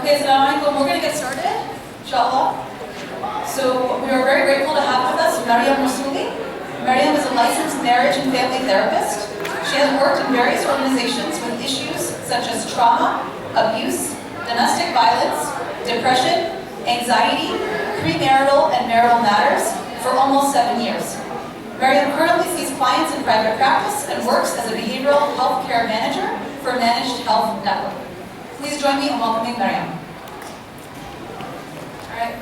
Okay, Assalamu alaikum. We're going to get started, inshallah. So we are very grateful to have with us Maryam Rasouli. Maryam is a licensed marriage and family therapist. She has worked in various organizations with issues such as trauma, abuse, domestic violence, depression, anxiety, premarital and marital matters for almost 7 years. Maryam currently sees clients in private practice and works as a behavioral health care manager for Managed Health Network. Please join me in welcoming Maryam. Alright,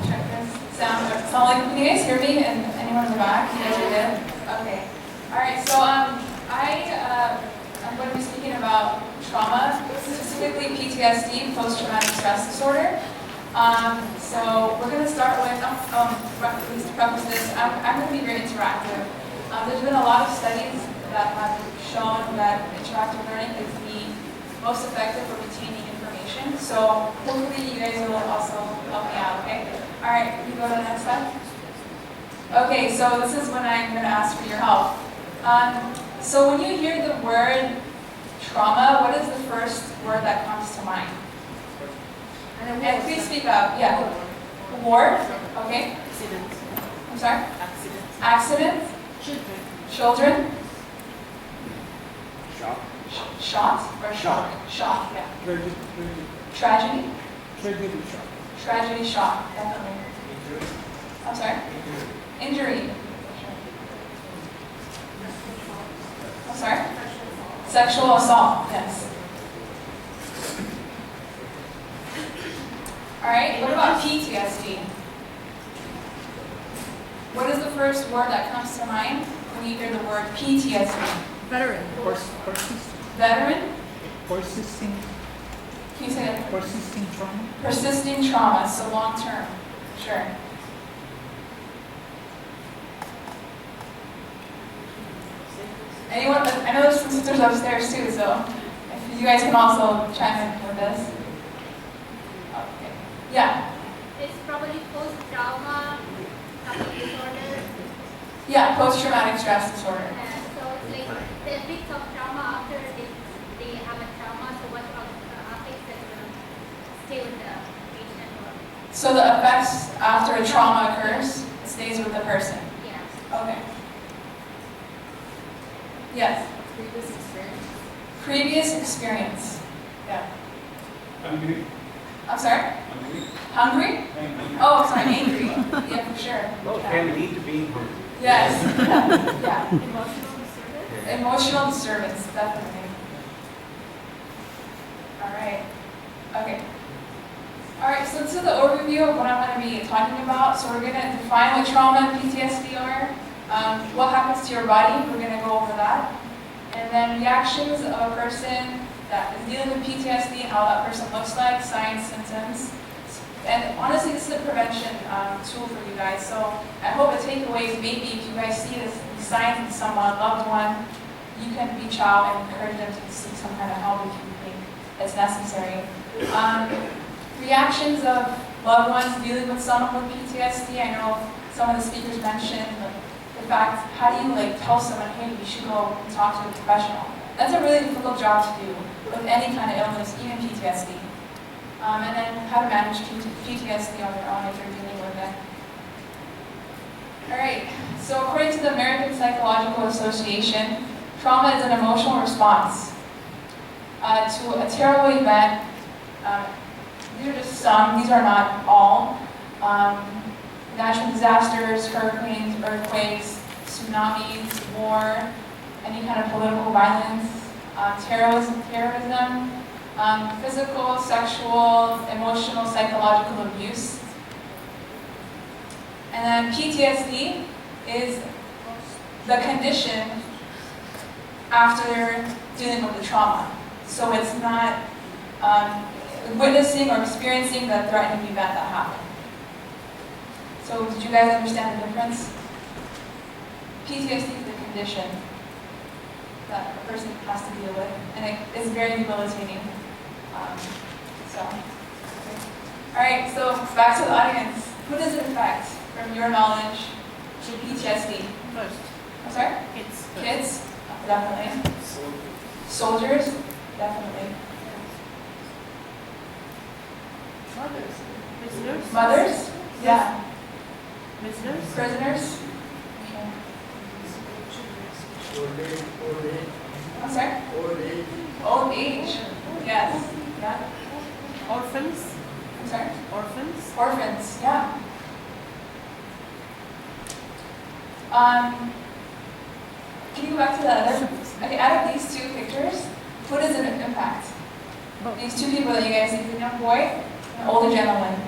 check this sound. Can you guys hear me? And anyone in the back? You guys are good? Okay. Alright, so I'm going to be speaking about trauma, specifically PTSD, post-traumatic stress disorder. So we're going to start with, to preface this, I'm going to be very interactive. There's been a lot of studies that have shown that interactive learning is the most effective for retaining information. So hopefully you guys will also help me out, okay? Alright, can you go to the next slide? Okay, so this is when I'm going to ask for your help. So when you hear the word trauma, what is the first word that comes to mind? And please speak up. Yeah. War? Okay. Accident. I'm sorry? Accident. Accident? Children. Children? Shock. Shot? Or shock? Shock, yeah. Tragedy? Tragedy shock. Tragedy, shock, definitely. Injury. I'm sorry? Injury. I'm sorry? Sexual assault, yes. Alright, what about PTSD? What is the first word that comes to mind when you hear the word PTSD? Veteran. Veteran? Persisting. Can you say that? Persisting trauma. Persisting trauma, so long term. Sure. Anyone? I know there's some sisters upstairs too, so if you guys can also chime in with this. Okay. Yeah. It's probably post-trauma disorder. Yeah, post-traumatic stress disorder. So it's like the bits of trauma after they have a trauma, so what affects that will stay with the patient or So the effects after a trauma occurs, it stays with the person. yeah. Okay. Yes. Previous experience. Previous experience. Yeah. Angry. I'm sorry? Angry. Hungry? Angry. Oh, sorry, angry. Yeah, for sure. Well, Yeah. can lead to being hungry. Yes. Yeah. Emotional disorder. Emotional disturbance, definitely. All right. Okay. All right, so this is the overview of what I'm going to be talking about. So we're going to define what trauma and PTSD are, what happens to your body, we're going to go over that, and then reactions of a person that is dealing with PTSD, how that person looks like, signs, symptoms. And honestly, this is a prevention tool for you guys. So I hope the takeaway is maybe if you guys see these signs in someone, loved one, you can reach out and encourage them to seek some kind of help if you think it's necessary. Reactions of loved ones dealing with someone with PTSD. I know some of the speakers mentioned the fact, how do you tell someone, hey, you should go and talk to a professional? That's a really difficult job to do with any kind of illness, even PTSD. And then how to manage PTSD on your own if you're dealing with it. All right, so according to the American Psychological Association, trauma is an emotional response to a terrible event. These are just some, these are not all. Natural disasters, hurricanes, earthquakes, tsunamis, war, any kind of political violence, terrorism, physical, sexual, emotional, psychological abuse. And then PTSD is the condition after dealing with the trauma. So it's not witnessing or experiencing the threatening event that happened. So did you guys understand the difference? PTSD is the condition that a person has to deal with, and it is very debilitating. All right, so back to the audience. Who does it affect, from your knowledge, to PTSD? First. I'm sorry? Kids. Kids? Definitely. Soldiers? Definitely. Mothers. Prisoners. Mothers? Yeah. Prisoners. Prisoners? Okay. Old age. I'm sorry? Old age. Old age? Yes. Yeah. Orphans. I'm sorry? Orphans. Orphans, yeah. Can you go back to the other? Okay, out of these two pictures, who does it impact? These two people that you guys see, the young boy, an older gentleman.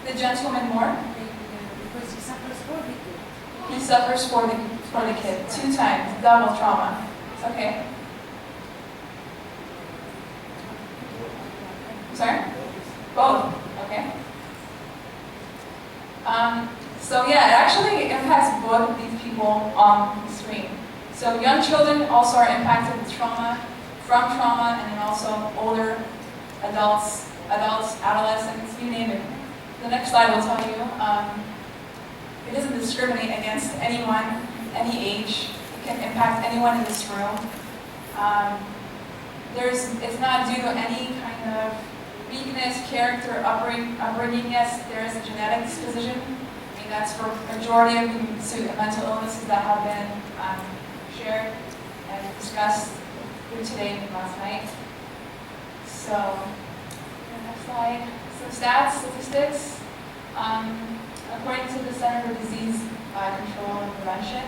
The gentleman more? Because he suffers for the kid. He suffers for the kid 2 times, double trauma. Okay. Sorry? Both. Okay. So yeah, it actually impacts both of these people on the screen. So young children also are impacted with trauma, from trauma, and then also older adults, adolescents, you name it. The next slide will tell you, it doesn't discriminate against anyone, any age. It can impact anyone in this room. It's not due to any kind of weakness, character, upbringing. Yes, there is a genetic disposition. I mean, that's for majority of the mental illnesses that have been shared and discussed through today and last night. So, the next slide. Some stats, statistics. According to the Center for Disease Control and Prevention,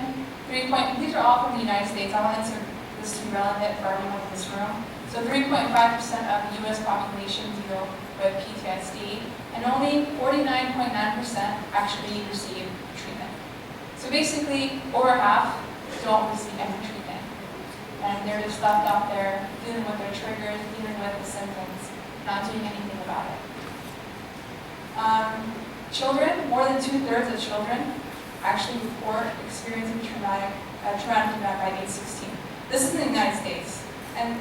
these are all from the United States. I wanted this to be relevant for everyone in this room. So 3.5% of the U.S. population deal with PTSD, and only 49.9% actually receive treatment. So basically, over half don't receive any treatment. And they're just left out there dealing with their triggers, dealing with the symptoms, not doing anything about it. Children, more than 2/3 of children actually report experiencing traumatic event by age 16. This is in the United States. And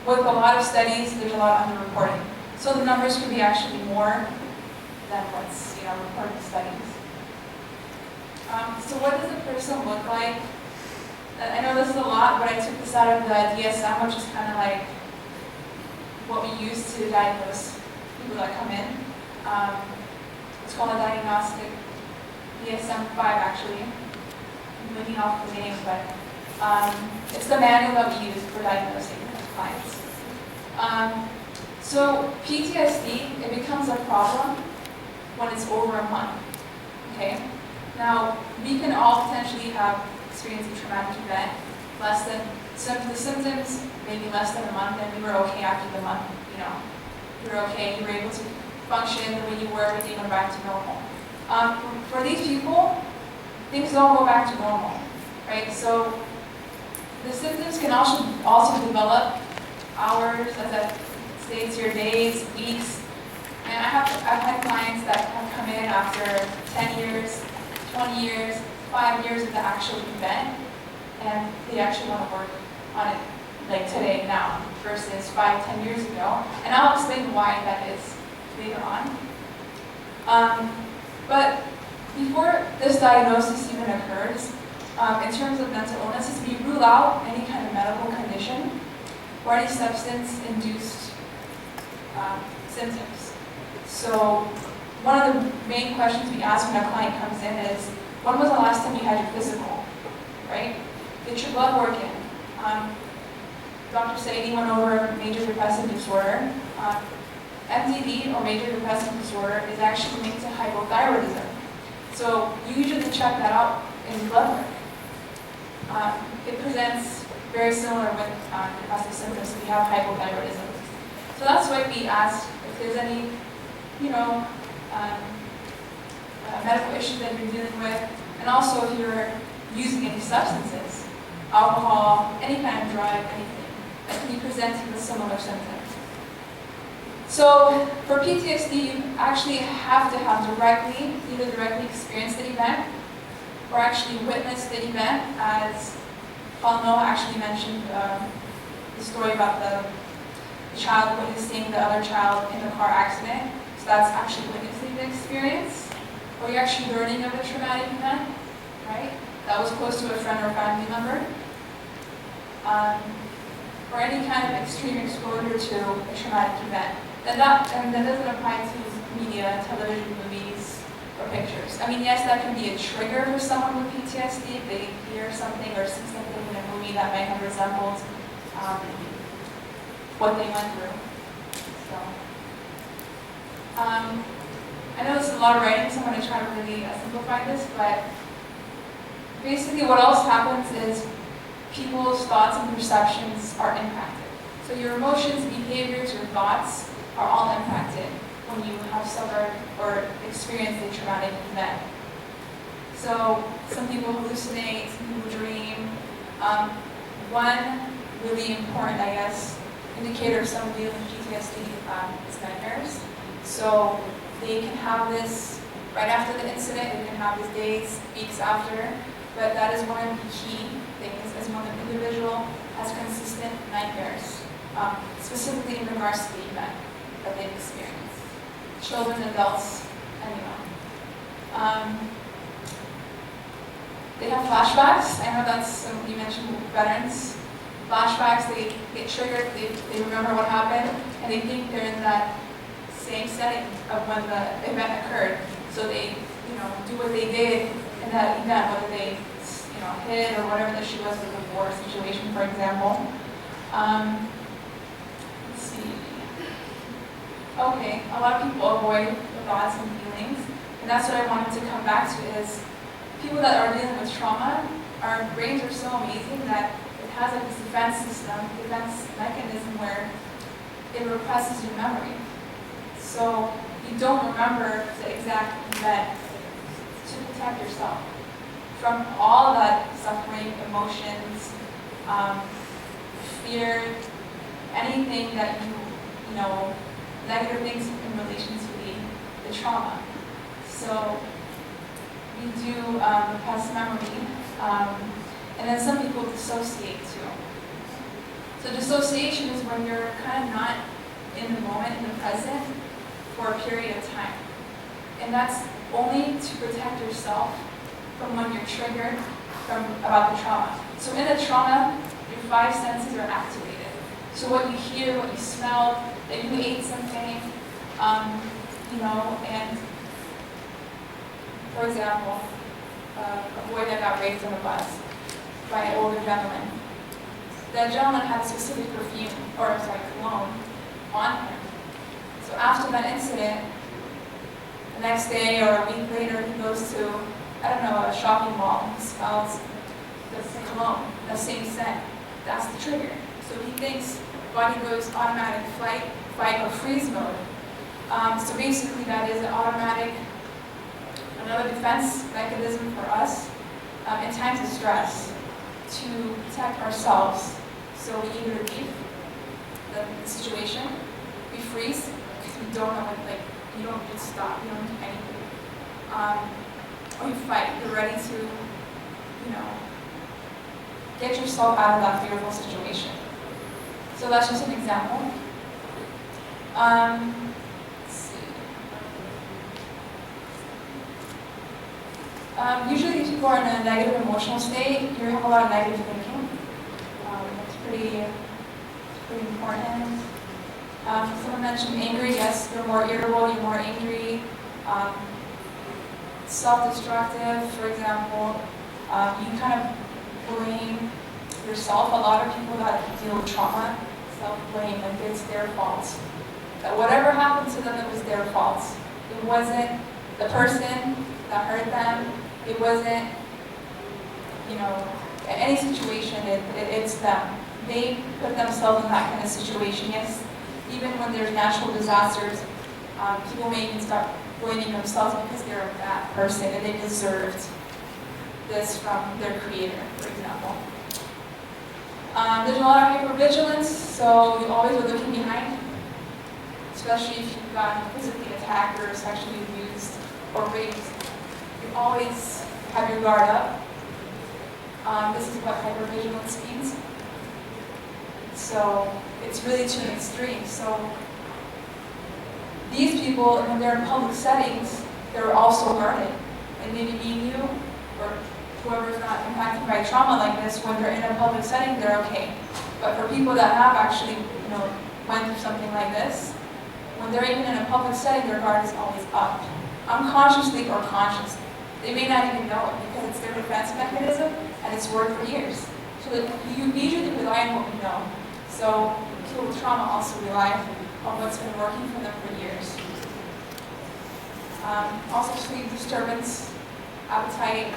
with a lot of studies, there's a lot of underreporting. So the numbers could be actually more than what's reported in studies. So what does a person look like? I know this is a lot, but I took this out of the DSM, which is kind of like what we use to diagnose people that come in. It's called a diagnostic DSM-5 actually. I'm looking off the name, but it's the manual that we use for diagnosing clients. So PTSD, it becomes a problem when it's over a month. Okay. Now we can all potentially have experienced a traumatic event, the symptoms maybe less than a month, and we were okay after the month. You were okay. You were able to function the way you were, everything went back to normal. For these people, things don't go back to normal, right? So the symptoms can also develop hours, as that states here, days, weeks. And I've had clients that have come in after 10 years, 20 years, 5 years of the actual event, and they actually want to work on it like today, now, versus 5, 10 years ago. And I'll explain why that is later on. But before this diagnosis even occurs, in terms of mental illnesses, we rule out any kind of medical condition or any substance-induced symptoms. So one of the main questions we ask when a client comes in is, when was the last time you had your physical, right? Get your blood work in. Dr. Saidi went over major depressive disorder. MDD, or major depressive disorder, is actually linked to hypothyroidism. So you usually check that out in blood work. It presents very similar with depressive symptoms if you have hypothyroidism. So that's why we asked if there's any, medical issues that you're dealing with, and also if you're using any substances, alcohol, any kind of drug, anything that can be presenting with similar symptoms. So for PTSD, you actually have to have either directly experienced the event or actually witnessed the event, as Paul Noah actually mentioned the story about the child witnessing the other child in the car accident. So that's actually witnessing the experience. Or you're actually learning of a traumatic event, right? That was close to a friend or family member. Or any kind of extreme exposure to a traumatic event. And that doesn't apply to media, television, movies, or pictures. I mean, yes, that can be a trigger for someone with PTSD if they hear something or see something in a movie that might have resembled what they went through. So, I know this is a lot of writing, so I'm going to try to really simplify this, but basically what else happens is people's thoughts and perceptions are impacted. So your emotions, behaviors, your thoughts are all impacted when you have suffered or experienced a traumatic event. So some people hallucinate, some people dream. One really important, I guess, indicator of someone dealing with PTSD is nightmares. So they can have this right after the incident, they can have this days, weeks after, but that is one of the key things as when an individual has consistent nightmares, specifically in regards to the event that they've experienced. Children, adults, anyone. They have flashbacks. I know that's, you mentioned veterans. Flashbacks, they get triggered, they remember what happened, and they think they're in that same setting of when the event occurred. So they, do what they did in that event, whether they, hid or whatever the issue was with the war situation, for example. Let's see. Okay, a lot of people avoid the thoughts and feelings, and that's what I wanted to come back to is people that are dealing with trauma, our brains are so amazing that it has like this defense system, defense mechanism where it represses your memory. So you don't remember the exact event to protect yourself from all that suffering, emotions, fear, anything that negative things in relation to the trauma. So we do repress memory, and then some people dissociate too. So dissociation is when you're kind of not in the moment, in the present, for a period of time. And that's only to protect yourself from when you're triggered about the trauma. So in a trauma, your 5 senses are activated. So what you hear, what you smell, that you ate something, and for example, a boy that got raped on a bus by an older gentleman. That gentleman had a specific perfume, or cologne, on him. So after that incident, the next day or a week later, he goes to, a shopping mall. He smells the cologne, the same scent. That's the trigger. So he thinks body goes automatic flight, fight, or freeze mode. So basically, that is another defense mechanism for us in times of stress to protect ourselves. So we either leave the situation, we freeze, because we don't know you don't just stop, you don't do anything. Or you fight, you're ready to, get yourself out of that fearful situation. So that's just an example. Let's see. Usually people are in a negative emotional state. You have a lot of negative thinking. It's pretty important. Someone mentioned angry. Yes, you're more irritable, you're more angry. Self-destructive, for example. You kind of blame yourself. A lot of people that deal with trauma self-blame, like it's their fault. That whatever happened to them, it was their fault. It wasn't the person that hurt them. It wasn't, any situation, it's them. They put themselves in that kind of situation. Yes, even when there's natural disasters, people may even start blaming themselves because they're a bad person and they deserved this from their creator, for example. There's a lot of hypervigilance, so you always are looking behind, especially if you've gotten physically attacked or sexually abused or raped. You always have your guard up. This is what hypervigilance means. So it's really to an extreme. So these people, when they're in public settings, they're also guarded. And maybe me and you, or whoever's not impacted by trauma like this, when they're in a public setting, they're okay. But for people that have actually, went through something like this, when they're even in a public setting, their guard is always up, unconsciously or consciously. They may not even know it because it's their defense mechanism and it's worked for years. So you usually rely on what we know. So people with trauma also rely on what's been working for them for years. Also sleep disturbance, appetite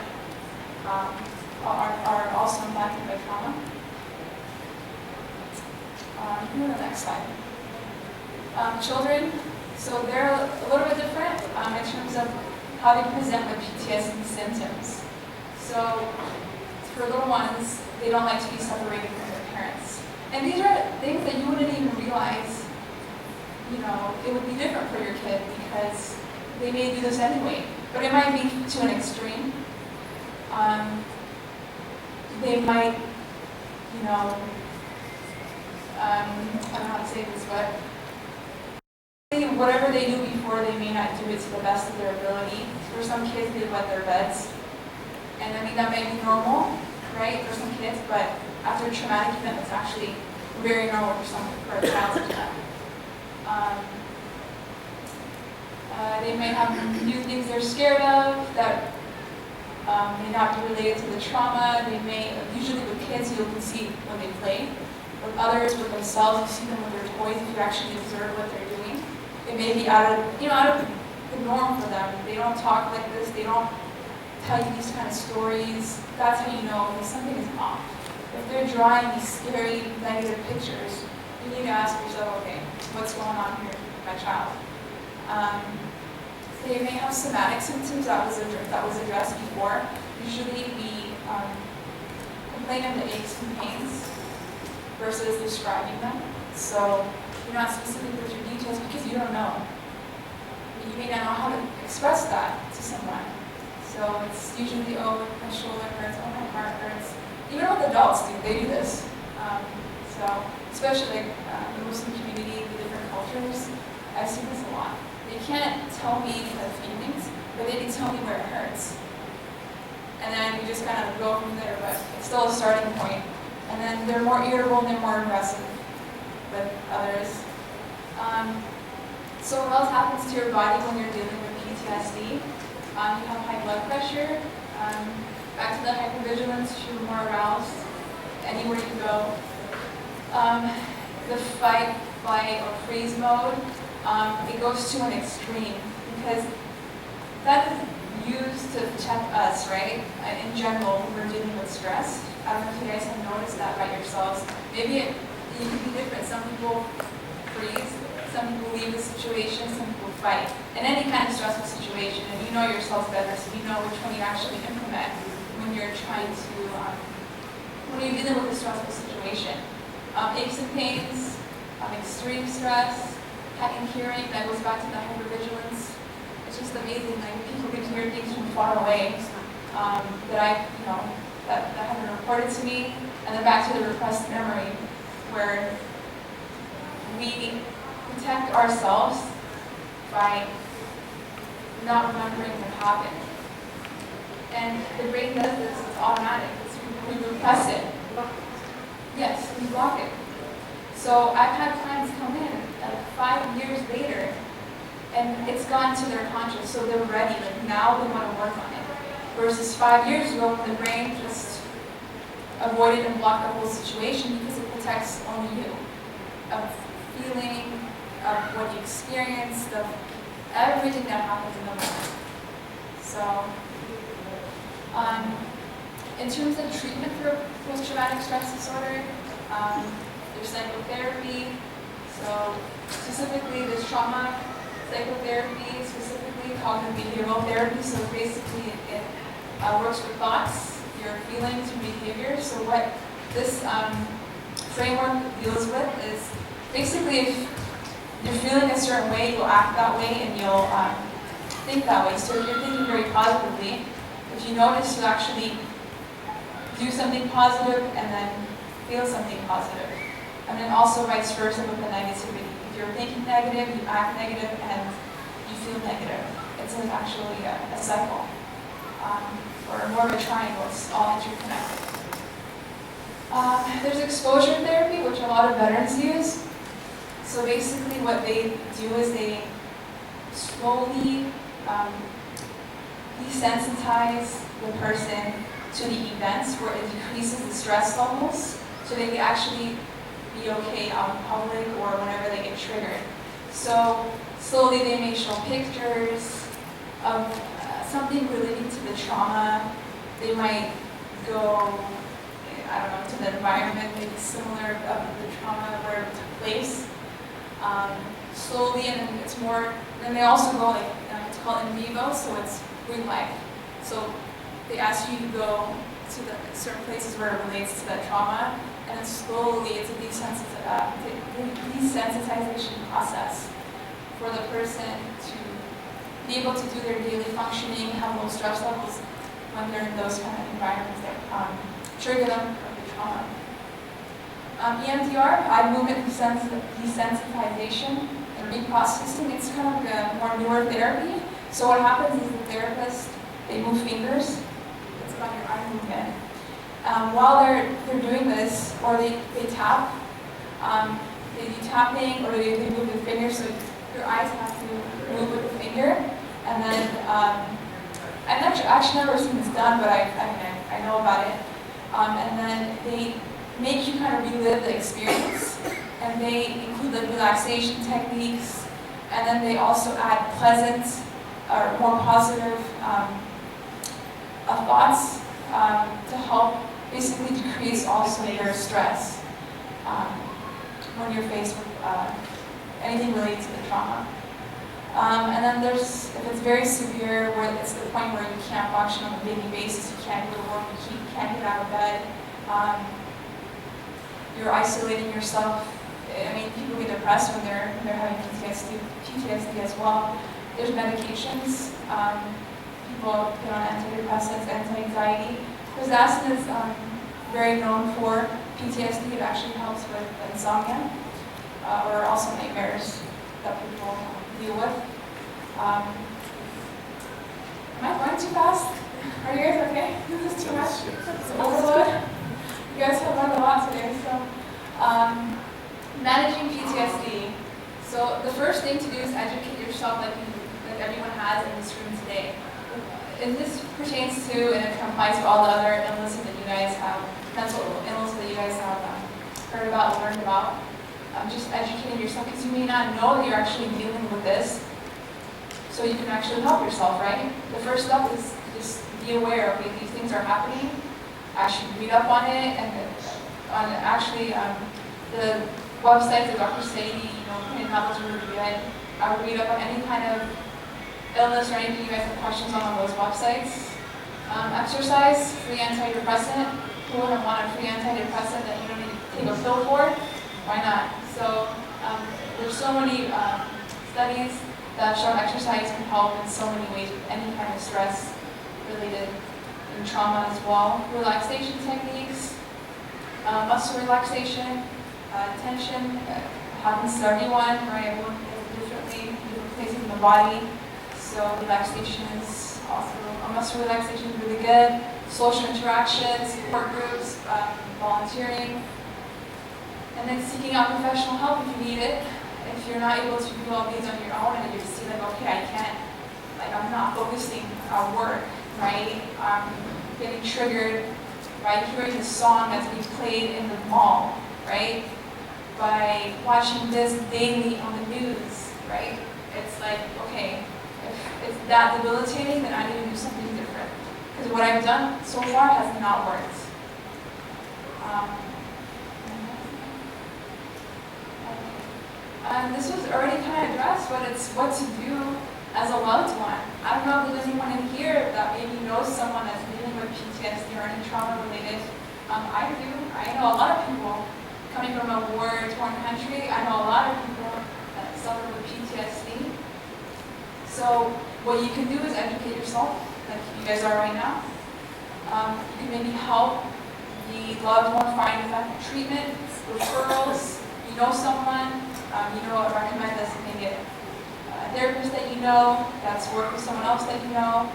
are also impacted by trauma. Go to the next slide. Children, so they're a little bit different in terms of how they present with PTSD symptoms. So for little ones, they don't like to be separated from their parents. And these are things that you wouldn't even realize, it would be different for your kid because they may do this anyway. But it might be to an extreme. They might, I don't know how to say this, but whatever they do before, they may not do it to the best of their ability. For some kids, they wet their beds. And I mean, that may be normal, right, for some kids, but after a traumatic event, it's actually very normal for a child to do that. They may have new things they're scared of that may not be related to the trauma. They may, usually with kids, you can see when they play. With others, with themselves, you see them with their toys if you actually observe what they're doing. It may be out of the norm for them. They don't talk like this. They don't tell you these kind of stories. That's how you know something is off. If they're drawing these scary, negative pictures, you need to ask yourself, okay, what's going on here with my child? They may have somatic symptoms that was addressed before. Usually we complain of the aches and pains versus describing them. So you're not specific with your details because you don't know. You may not know how to express that to someone. So it's usually, oh, my shoulder hurts, oh, my heart hurts. Even with adults, they do this. So especially like the Muslim community, the different cultures, I see this a lot. They can't tell me the feelings, but they can tell me where it hurts. And then we just kind of go from there, but it's still a starting point. And then they're more irritable and they're more aggressive with others. So what else happens to your body when you're dealing with PTSD? You have high blood pressure. Back to the hypervigilance, you're more aroused anywhere you go. The fight, flight, or freeze mode, it goes to an extreme because that is used to protect us, right? In general, when we're dealing with stress. I don't know if you guys have noticed that by yourselves. Maybe it can be different. Some people freeze, some people leave the situation, some people fight. In any kind of stressful situation, and you know yourselves better, so you know which one you actually implement when you're trying to, when you're dealing with a stressful situation. Aches and pains, extreme stress, heightened hearing, that goes back to the hypervigilance. It's just amazing, like people can hear things from far away that have been reported to me, and then back to the repressed memory, where we protect ourselves by not remembering what happened. And the brain does this, it's automatic, we repress it. Yes, we block it. So I've had clients come in 5 years later, and it's gone to their conscious, so they're ready, like now they want to work on it. Versus 5 years ago, when the brain just avoided and blocked the whole situation because it protects only you. Of feeling, of what you experienced, of everything that happens in the moment. So, in terms of treatment for post-traumatic stress disorder, there's psychotherapy. So, specifically, there's trauma psychotherapy, specifically cognitive behavioral therapy. So basically, it works with thoughts, your feelings, your behaviors. So what this framework deals with is basically if you're feeling a certain way, you'll act that way and you'll think that way. So if you're thinking very positively, if you notice you actually do something positive and then feel something positive. And then also vice versa with the negativity. If you're thinking negative, you act negative, and you feel negative. It's actually a cycle, or more of a triangle. It's all interconnected. There's exposure therapy, which a lot of veterans use. So basically what they do is they slowly desensitize the person to the events where it decreases the stress levels so they can actually be okay out in public or whenever they get triggered. So slowly they may show pictures of something relating to the trauma. They might go, I don't know, to the environment maybe similar of the trauma where it took place. Slowly, and then it's more, then they also go like, it's called in vivo, so it's real life. So they ask you to go to the certain places where it relates to that trauma, and then slowly it's a desensitization process for the person to be able to do their daily functioning, have low stress levels when they're in those kind of environments that trigger them from the trauma. EMDR, eye movement desensitization and reprocessing, it's kind of like a more newer therapy. So what happens is the therapist, they move fingers, it's about your eye movement. While they're doing this, or they tap, they do tapping, or they move the fingers, so your eyes have to move with the finger. And then, I've actually never seen this done, but I know about it. And then they make you kind of relive the experience, and they include the relaxation techniques, and then they also add pleasant or more positive thoughts to help basically decrease also your stress when you're faced with anything related to the trauma. And then there's, if it's very severe, where it's the point where you can't function on a daily basis, you can't go to work, you can't get out of bed, you're isolating yourself. I mean, people get depressed when they're having PTSD as well. There's medications. People get on antidepressants, anti-anxiety. Quizastin is very known for PTSD. It actually helps with insomnia or also nightmares that people deal with. Am I going too fast? Are you guys okay? Is this too much? Overload? You guys have learned a lot today. So, managing PTSD. So the first thing to do is educate yourself like everyone has in this room today. And this pertains to, and it applies to all the other illnesses that you guys have, mental illnesses that you guys have heard about, learned about. Just educating yourself, because you may not know that you're actually dealing with this, so you can actually help yourself, right? The first step is just be aware, okay, these things are happening. Actually read up on it, and on actually the website that Dr. Sadie, putting out is really good. I would read up on any kind of illness or anything you guys have questions on those websites. Exercise, free antidepressant. Who wouldn't want a free antidepressant that you don't need to take a pill for? Why not? So there's so many studies that show exercise can help in so many ways with any kind of stress related in trauma as well. Relaxation techniques, muscle relaxation, tension happens to everyone, right? Everyone does it differently, different places in the body. So relaxation is also, muscle relaxation is really good. Social interactions, support groups, volunteering. And then seeking out professional help if you need it. If you're not able to do all these on your own and you just see like, okay, I can't, like I'm not focusing on work, right? I'm getting triggered by hearing the song that's being played in the mall, right? By watching this daily on the news, right? It's like, okay, if it's that debilitating, then I need to do something different. Because what I've done so far has not worked. And this was already kind of addressed, but it's what to do as a loved one. I don't know if there's anyone in here that maybe knows someone that's dealing with PTSD or any trauma related. I do. I know a lot of people coming from a war-torn country. I know a lot of people that suffer with PTSD. So what you can do is educate yourself, like you guys are right now. You can maybe help the loved one find effective treatment, referrals. You know someone. I recommend this maybe a therapist that you know, that's worked with someone else that you know.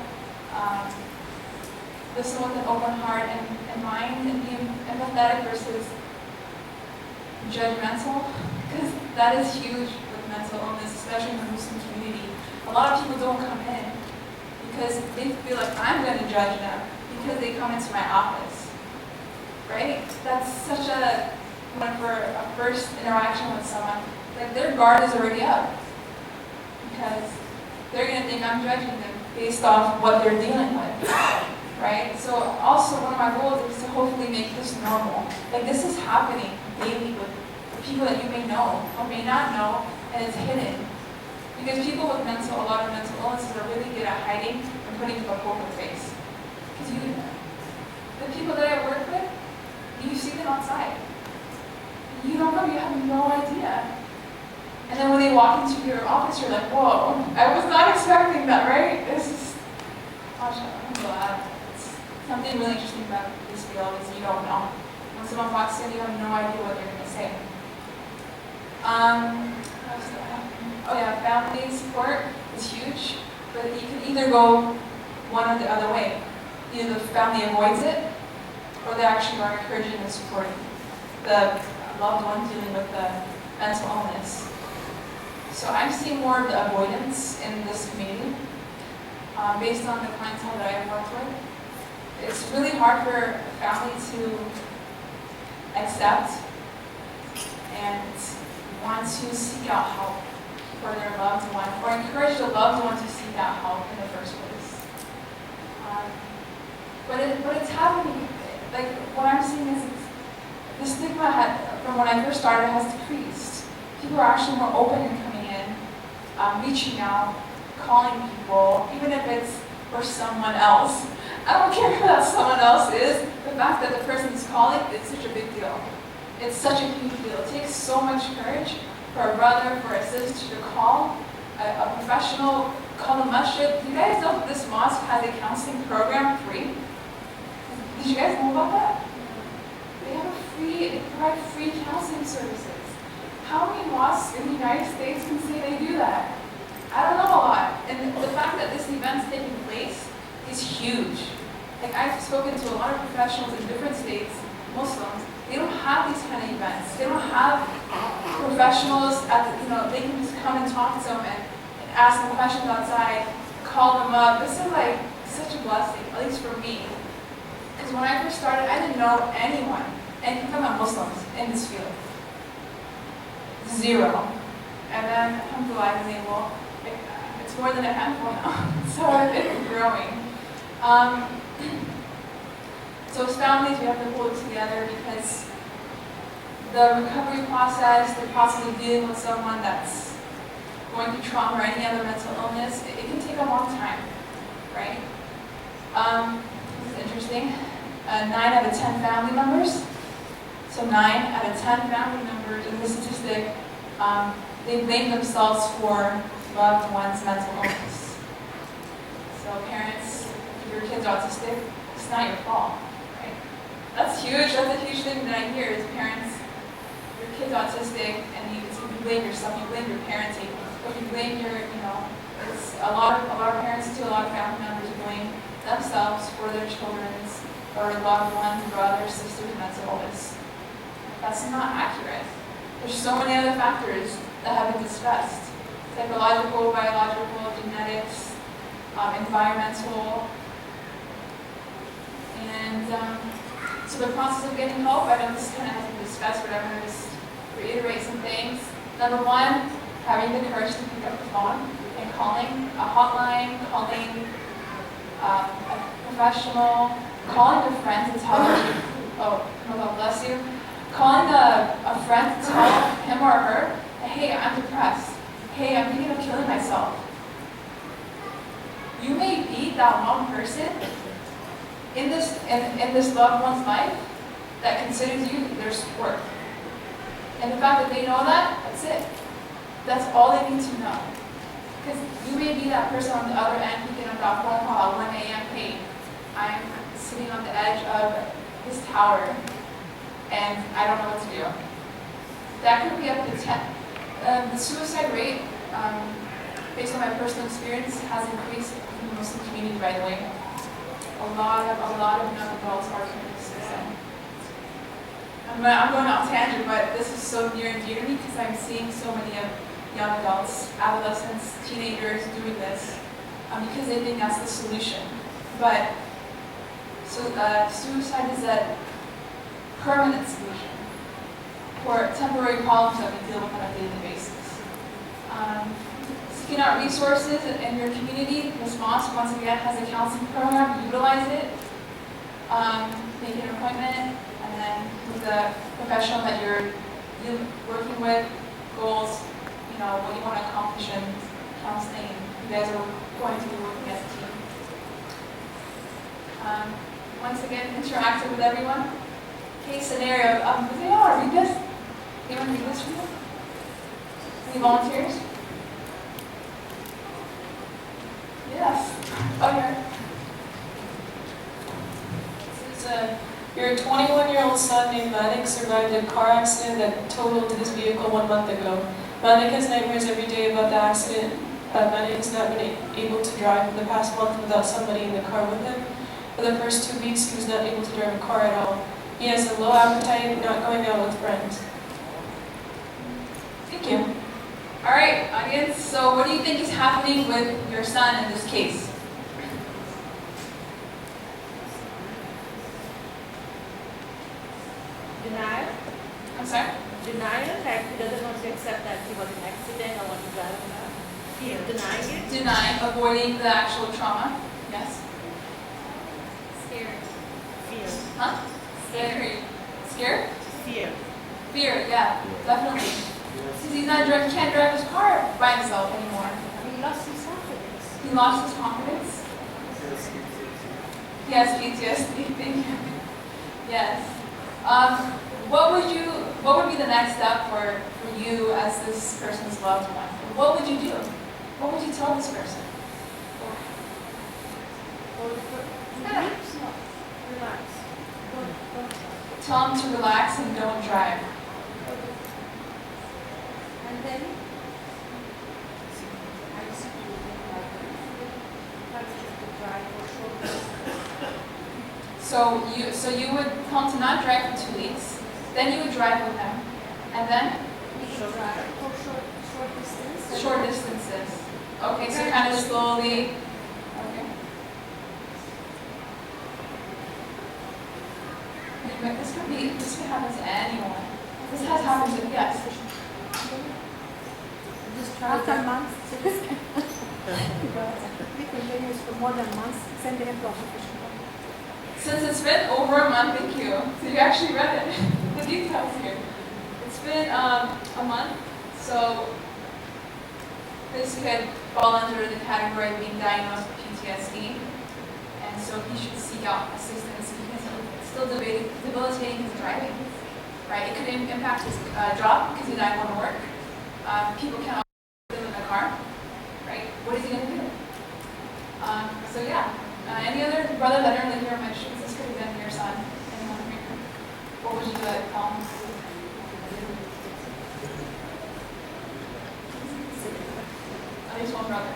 Listen with an open heart and mind, and be empathetic versus judgmental. Because that is huge with mental illness, especially in the Muslim community. A lot of people don't come in because they feel like I'm going to judge them because they come into my office, right? That's such a, for a first interaction with someone, like their guard is already up because they're going to think I'm judging them based off what they're dealing with, right? So also one of my goals is to hopefully make this normal. Like this is happening daily with people that you may know or may not know, and it's hidden. Because people with a lot of mental illnesses are really good at hiding and putting up a poker face. Because the people that I work with, you see them outside. You don't know, you have no idea. And then when they walk into your office, you're like, whoa, I was not expecting that, right? This is, I'm glad. It's something really interesting about this field is you don't know. When someone walks in, you have no idea what they're going to say. What else do I have? Oh yeah, family support is huge, but you can either go one or the other way. Either the family avoids it, or they actually are encouraging and supporting the loved one dealing with the mental illness. So I'm seeing more of the avoidance in this community, based on the clientele that I've worked with. It's really hard for a family to accept and want to seek out help for their loved one, or encourage the loved one to seek out help in the first place. But it's happening. Like what I'm seeing is the stigma from when I first started has decreased. People are actually more open in coming in, reaching out, calling people, even if it's for someone else. I don't care who that someone else is. The fact that the person is calling, it's such a big deal. It's such a huge deal. It takes so much courage for a brother, for a sister to call a professional, call a masjid. Do you guys know that this mosque has a counseling program free? Did you guys know about that? They provide free counseling services. How many mosques in the United States can say they do that? I don't know a lot. And the fact that this event's taking place is huge. Like I've spoken to a lot of professionals in different states, Muslims. They don't have these kind of events. They don't have professionals they can just come and talk to them and ask them questions outside, call them up. This is like such a blessing, at least for me. Because when I first started, I didn't know anyone about Muslims in this field. Zero. And then, alhamdulillah, I was able, it's more than a handful now. So it's growing. So as families, we have to pull it together because the recovery process, the process of dealing with someone that's going through trauma or any other mental illness, it can take a long time, right? This is interesting. 9 out of 10 family members, so 9 out of 10 family members in the statistic, they blame themselves for loved one's mental illness. So parents, if your kid's autistic, it's not your fault, right? That's huge. That's a huge thing that I hear is parents, your kid's autistic, and you blame yourself, you blame your parenting, or you blame your, it's a lot of parents too, a lot of family members blame themselves for their children's or loved ones, brothers, sisters, mental illness. That's not accurate. There's so many other factors that have been discussed. Psychological, biological, genetics, environmental. And so the process of getting help, I know this kind of has been discussed, but I'm going to just reiterate some things. Number 1, having the courage to pick up the phone and calling a hotline, calling a professional, calling a friend to tell them, oh, God bless you, calling a friend to tell him or her, hey, I'm depressed. Hey, I'm thinking of killing myself. You may be that one person in this loved one's life that considers you their support. And the fact that they know that, that's it. That's all they need to know. Because you may be that person on the other end picking up that phone call at 1 a.m. Hey, I'm sitting on the edge of this tower and I don't know what to do. That could be up to 10. The suicide rate, based on my personal experience, has increased in the Muslim community, by the way. A lot of young adults are committing suicide. I'm going off tangent, but this is so near and dear to me because I'm seeing so many of young adults, adolescents, teenagers doing this because they think that's the solution. But suicide is a permanent solution for temporary problems that we deal with on a daily basis. Seeking out resources in your community response, once again, has a counseling program. Utilize it. Make an appointment, and then with the professional that you're working with, goals, what you want to accomplish in counseling. You guys are going to be working as a team. Once again, interactive with everyone. Case scenario. Does anyone want to read this? Anyone read this for you? Any volunteers? Yes. Oh, here. This is your 21-year-old son named Manik survived a car accident that totaled his vehicle 1 month ago. Manik has nightmares every day about the accident. Manik has not been able to drive for the past month without somebody in the car with him. For the first 2 weeks, he was not able to drive a car at all. He has a low appetite, not going out with friends. Thank you. All right, audience. So, what do you think is happening with your son in this case? Denial. I'm sorry. Denial that he doesn't want to accept that he was an accident or want to drive a car. He is denying it. Denying, avoiding the actual trauma. Yes. Scared. Fear. Huh? Scared. Scared? Fear. Fear. Yeah, definitely. Since he can't drive his car by himself anymore. He lost his confidence. He lost his confidence. He has PTSD. Thank you. Yes. What would be the next step for you as this person's loved one? What would you do? What would you tell this person? Yeah. Relax. Don't. Tell him to relax and don't drive. And then I see you to drive for short. So you would tell him to not drive for 2 weeks. Then you would drive with him, and then Short drive for short distance. short distances. Okay, so kind of slowly. Okay. But this could happen to anyone. This has happened to, yes. Just After months, we continues for more than months, send him to a professional. Since it's been over a month, thank you. So you actually read it, the details here. It's been a month, so this could fall under the category of being diagnosed with PTSD. And so he should seek out assistance because it's still debilitating his driving. Right? It could impact his job because he's not going to work. People can't live in the car. Right? What is he going to do? So yeah. Any other brother that earlier here mentioned, this could have been your son. Anyone here? What would you tell him? At least one brother.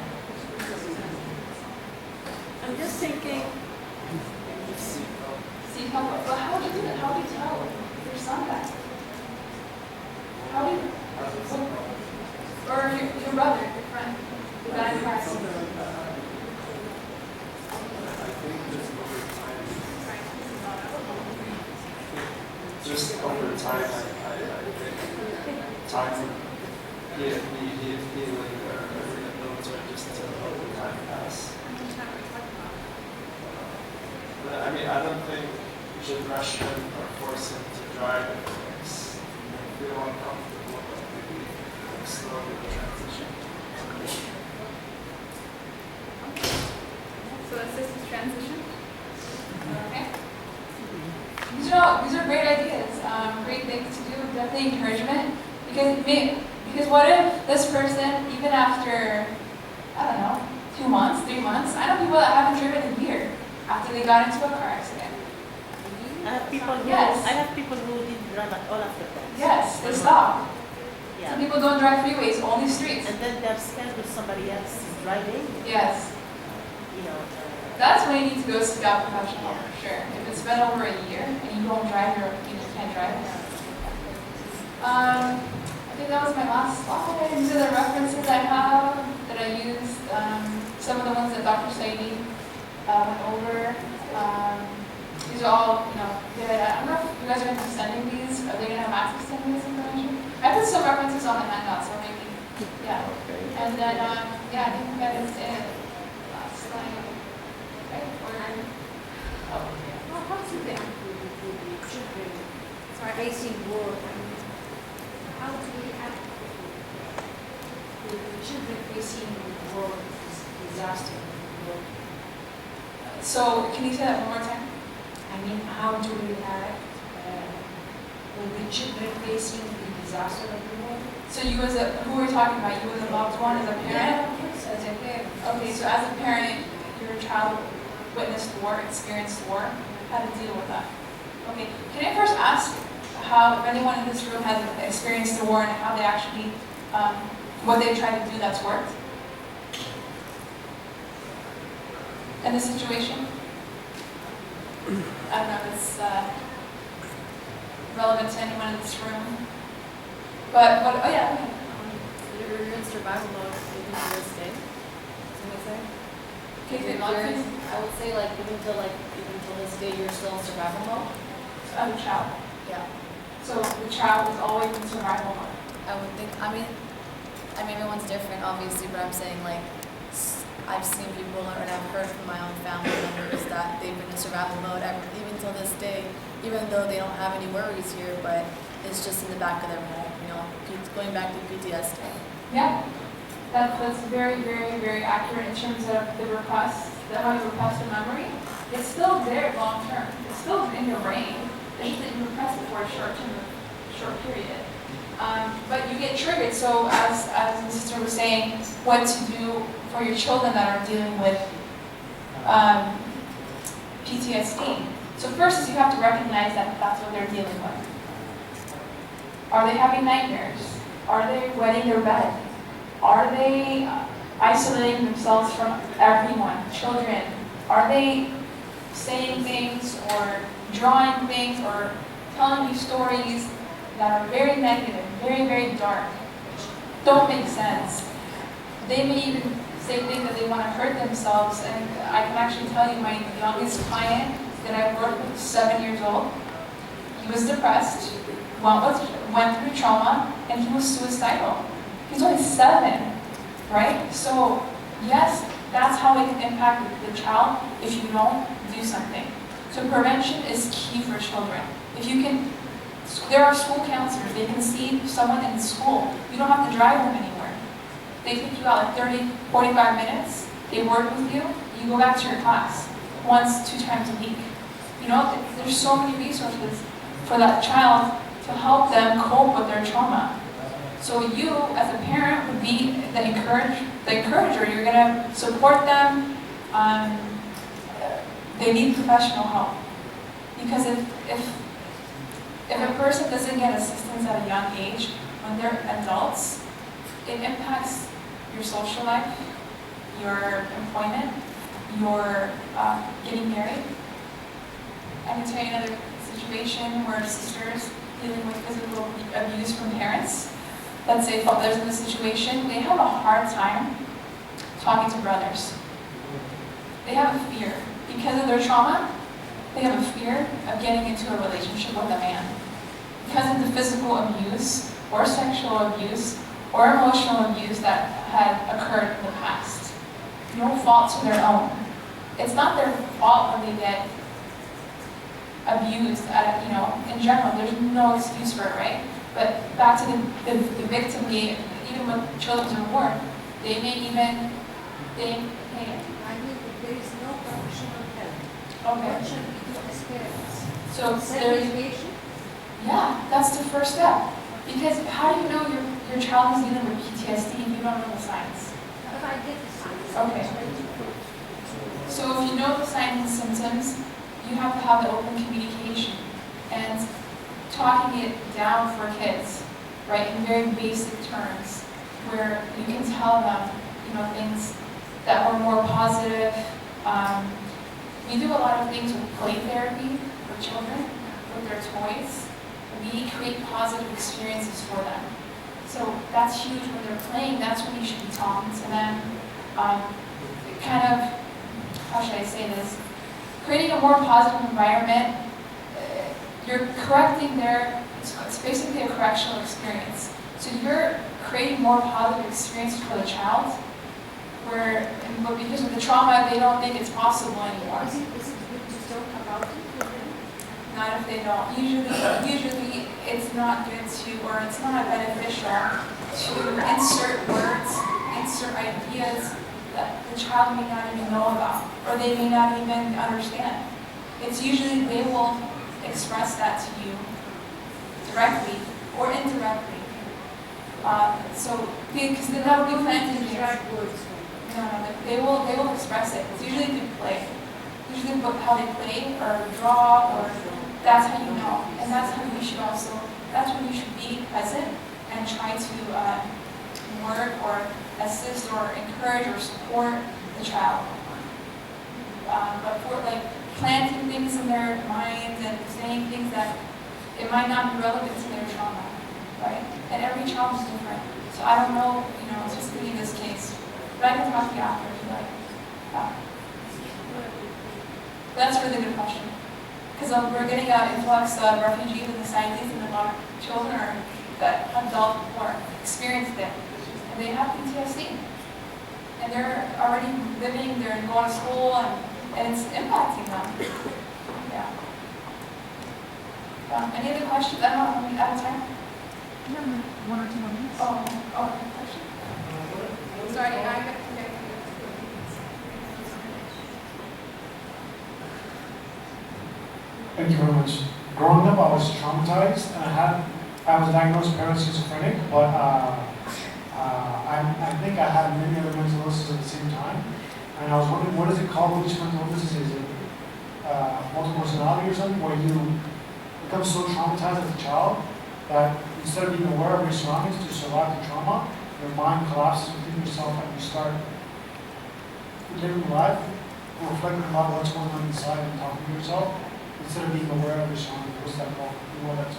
I'm just thinking, Seek help. But how would you do it? How would you tell your son that? How do you? Or your brother, your friend, who got in a car accident. Just over time, I think time healing or rehabilitation just to over time pass. But I mean, I don't think we should rush him or force him to drive if it's feel uncomfortable, but maybe slowly transition. So assist his transition. Okay. These are great ideas, great things to do. Definitely encouragement, because what if this person, even after, I don't know, 2 months, 3 months, I know people that haven't driven a year after they got into a car accident. I have people who Yes. I have people who didn't drive at all after that. Yes, they stop. Yeah. Some people don't drive freeways, only streets. And then they're scared with somebody else driving. Yes. You know. That's when you need to go seek out professional help for sure. If it's been over a year and you don't drive, you can't drive, I think that was my last slide. These are the references I have that I used. Some of the ones that Dr. Saidi went over. These are all, good. I don't know if you guys are going to be sending these. Are they going to have access to any of this information? I put some references on the handout, so maybe, yeah. And then, I think that is it. Last slide. Okay, How do they include the children facing war? How do we act with the children facing war disaster? So, can you say that one more time? I mean, how do we act with the children facing the disaster of the war? So you as a, who are we talking about? You as a loved one, as a parent? Yes, as a parent. Okay, so as a parent, your child witnessed war, experienced war, how to deal with that? Okay, can I first ask how, if anyone in this room has experienced the war and how they actually, what they tried to do that's worked? In this situation? I don't know if it's relevant to anyone in this room. But what, oh yeah, okay. You're in survival mode even to this day. Is what I say? Okay, I would say even till this day you're still in survival mode. as a child. Yeah. So the child is always in survival mode. I would think. I mean everyone's different, obviously, but I'm saying I've seen people and I've heard from my own family members that they've been in survival mode even till this day, even though they don't have any worries here, but it's just in the back of their head, going back to PTSD. Yeah, that's very, very, very accurate in terms of the repressed, how you repress the memory. It's still there long term. It's still in your brain. It's just that you repress it for a short period. But you get triggered. So as the sister was saying, what to do for your children that are dealing with PTSD. So first is you have to recognize that that's what they're dealing with. Are they having nightmares? Are they wetting their bed? Are they isolating themselves from everyone, children? Are they saying things or drawing things or telling you stories that are very negative, very, very dark, don't make sense? They may even say things that they want to hurt themselves, and I can actually tell you my youngest client that I worked with, 7 years old, he was depressed, went through trauma, and he was suicidal. He's only 7, right? So yes, that's how it can impact the child if you don't do something. So prevention is key for children. If you can, there are school counselors, they can see someone in school. You don't have to drive them anywhere. They take you out 30, 45 minutes, they work with you, you go back to your class once, 2 times a week. There's so many resources for that child to help them cope with their trauma. So you, as a parent, would be the encourager. You're going to support them. They need professional help. Because if a person doesn't get assistance at a young age, when they're adults, it impacts your social life, your employment, your getting married. I can tell you another situation where sisters dealing with physical abuse from parents. Let's say fathers in the situation, they have a hard time talking to brothers. They have a fear. Because of their trauma, they have a fear of getting into a relationship with a man. Because of the physical abuse, or sexual abuse, or emotional abuse that had occurred in the past. No fault to their own. It's not their fault when they get abused in general. There's no excuse for it, right? But back to the victim gate, even with children in war, they may even think, hey. I mean, there is no professional help. Okay. What should we do as parents? So Segregation? yeah, that's the first step. Because how do you know your child is dealing with PTSD if you don't know the signs? But I get the signs. Okay. So if you know the signs and symptoms, you have to have the open communication and talking it down for kids, right, in very basic terms, where you can tell them, things that are more positive. We do a lot of things with play therapy for children, with their toys. we create positive experiences for them. So that's huge when they're playing. That's when you should be talking to them. Kind of, how should I say this? Creating a more positive environment. You're correcting it's basically a correctional experience. So you're creating more positive experiences for the child, but because of the trauma, they don't think it's possible anymore. Is it good to talk about it with them? Not if they don't. Usually it's not good to, or it's not beneficial to insert words, insert ideas that the child may not even know about, or they may not even understand. It's usually they will express that to you directly or indirectly. Because then that will be planted in your Words. No, they will express it. It's usually through play. Usually how they play or draw, or that's how you know. And that's when you should be present and try to work or assist or encourage or support the child. But for planting things in their minds and saying things that it might not be relevant to their trauma, right? And every child is different. So I don't know, specifically in this case. But I can talk to you after if you like. That's a really good question. Because we're getting an influx of refugees in the scientists, and a lot of children that adults or experienced it. And they have PTSD. And they're already living, they're going to school, and it's impacting them. Yeah. Any other questions? I don't know, are we out of time? No, 1 or 2 more minutes. Oh, question? Sorry, I got to connect you. Thank you very much. Growing up, I was traumatized, and I was diagnosed schizophrenic, but I think I had many other mental illnesses at the same time. And I was wondering, what is it called? Which mental illnesses is it? Multiple personality or something, where you become so traumatized as a child that instead of being aware of your surroundings to survive the trauma, your mind collapses within yourself and you start living life, reflecting about what's going on inside and talking to yourself, instead of being aware of your surroundings. What's that called? You know that's.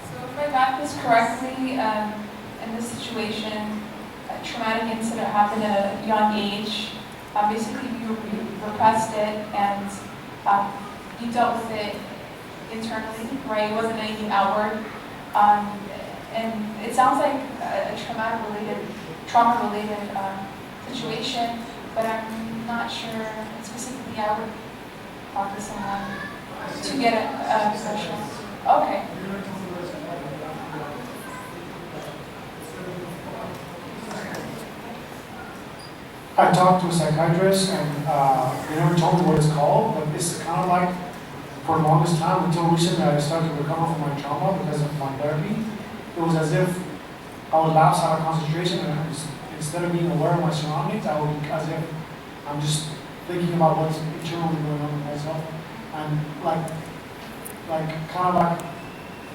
So if I got this correctly, in this situation, a traumatic incident happened at a young age. Basically, you repressed it and you dealt with it internally, right? It wasn't anything outward. And it sounds like a trauma-related situation, but I'm not sure specifically. I would talk to someone to get a professional. Okay. I talked to a psychiatrist and they never told me what it's called, but it's kind of like, for the longest time, until recently I started to recover from my trauma because of my therapy. It was as if I would lapse out of concentration, and instead of being aware of my surroundings, I would be as if I'm just thinking about what's internally going on with myself. And kind of like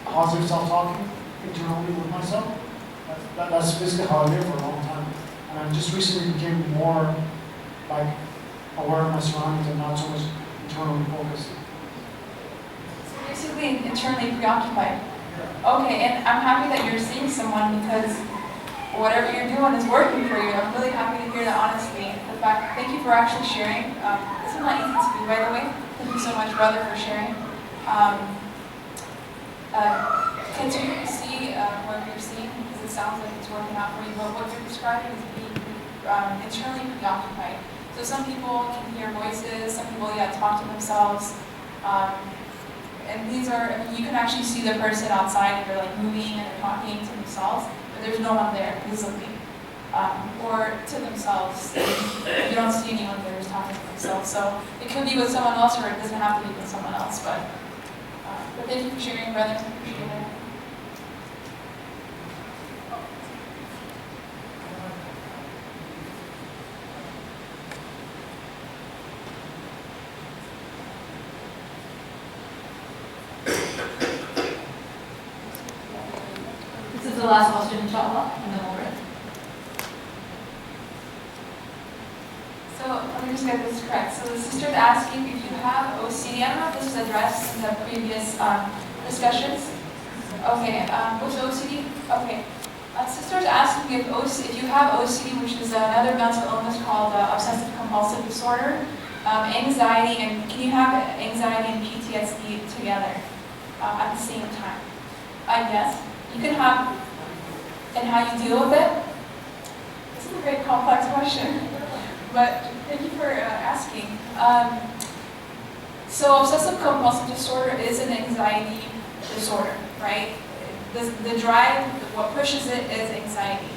positive self-talking internally with myself. That's basically how I lived for a long time. And I just recently became more aware of my surroundings and not so much internally focused. So basically internally preoccupied. Okay, and I'm happy that you're seeing someone because whatever you're doing is working for you. I'm really happy to hear that honesty. Thank you for actually sharing. This is not easy to do, by the way. Thank you so much, brother, for sharing. Can you see what you're seeing? Because it sounds like it's working out for you, but what you're describing is being internally preoccupied. So some people can hear voices, some people, talk to themselves. And these are, you can actually see the person outside, they're moving and they're talking to themselves, but there's no one there visibly. Or to themselves. You don't see anyone there who's talking to themselves. So it could be with someone else, or it doesn't have to be with someone else. But thank you for sharing, brother. Appreciate it. This is the last question, inshallah, and then we'll break. So let me just get this correct. So the sister's asking if you have OCD. I don't know if this was addressed in the previous discussions. Okay, what's OCD? Okay. Sister's asking if you have OCD, which is another mental illness called obsessive compulsive disorder, anxiety, and can you have anxiety and PTSD together at the same time? Yes. You can have, and how you deal with it? This is a very complex question, but thank you for asking. So obsessive compulsive disorder is an anxiety disorder, right? The drive, what pushes it is anxiety.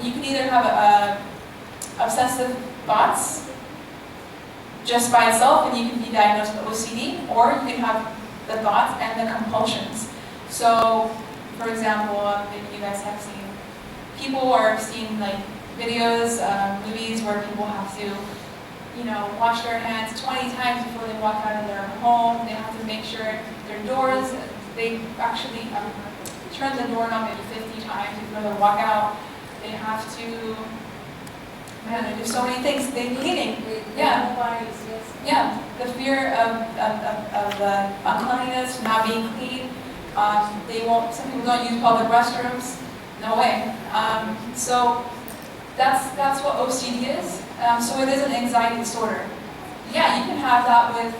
You can either have obsessive thoughts just by itself, and you can be diagnosed with OCD, or you can have the thoughts and the compulsions. So, for example, maybe you guys have seen, people are seeing like videos, movies where people have to, wash their hands 20 times before they walk out of their home. They have to make sure their doors, they actually turn the doorknob maybe 50 times before they walk out. They have to, they do so many things. They cleaning. Yeah. Yeah. The fear of uncleanliness, not being clean. Some people don't use public restrooms. No way. So that's what OCD is. So it is an anxiety disorder. Yeah, you can have that with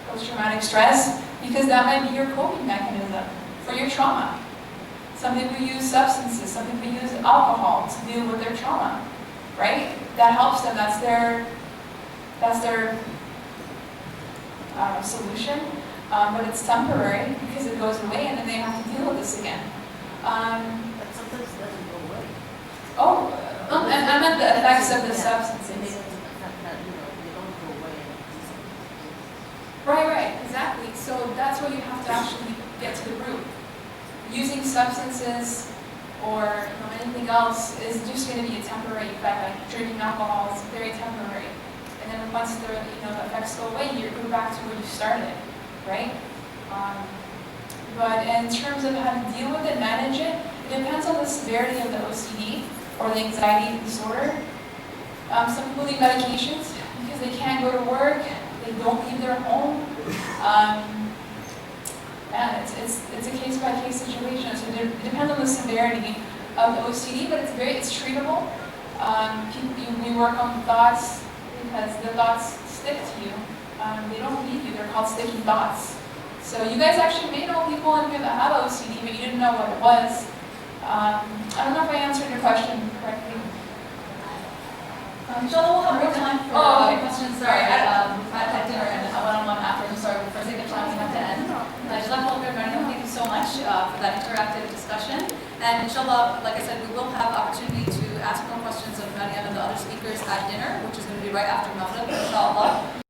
post-traumatic stress because that might be your coping mechanism for your trauma. Some people use substances, some people use alcohol to deal with their trauma, right? That helps them, that's their solution, but it's temporary because it goes away and then they have to deal with this again. But sometimes it doesn't go away. Oh, and I meant the effects of the substances. They don't go away. Right, exactly. So that's where you have to actually get to the root. Using substances or anything else is just going to be a temporary effect. Like drinking alcohol is very temporary, and then once the effects go away, you go back to where you started, right? But in terms of how to deal with it, manage it, it depends on the severity of the OCD or the anxiety disorder. Some people need medications because they can't go to work, they don't leave their home. And it's a case-by-case situation. So it depends on the severity of the OCD, but it's treatable. We work on thoughts because the thoughts stick to you. They don't leave you. They're called sticky thoughts. So you guys actually may know people in here that have OCD, but you didn't know what it was. I don't know if I answered your question correctly. Jill, we'll have more time for questions. Sorry, We've had dinner and a one-on-one after. I'm sorry, for sake of time, we have to end. Jazakallah khair, Maryam, thank you so much for that interactive discussion. And inshallah, like I said, we will have opportunity to ask more questions of Maryam and the other speakers at dinner, which is going to be right after Maghrib, inshallah.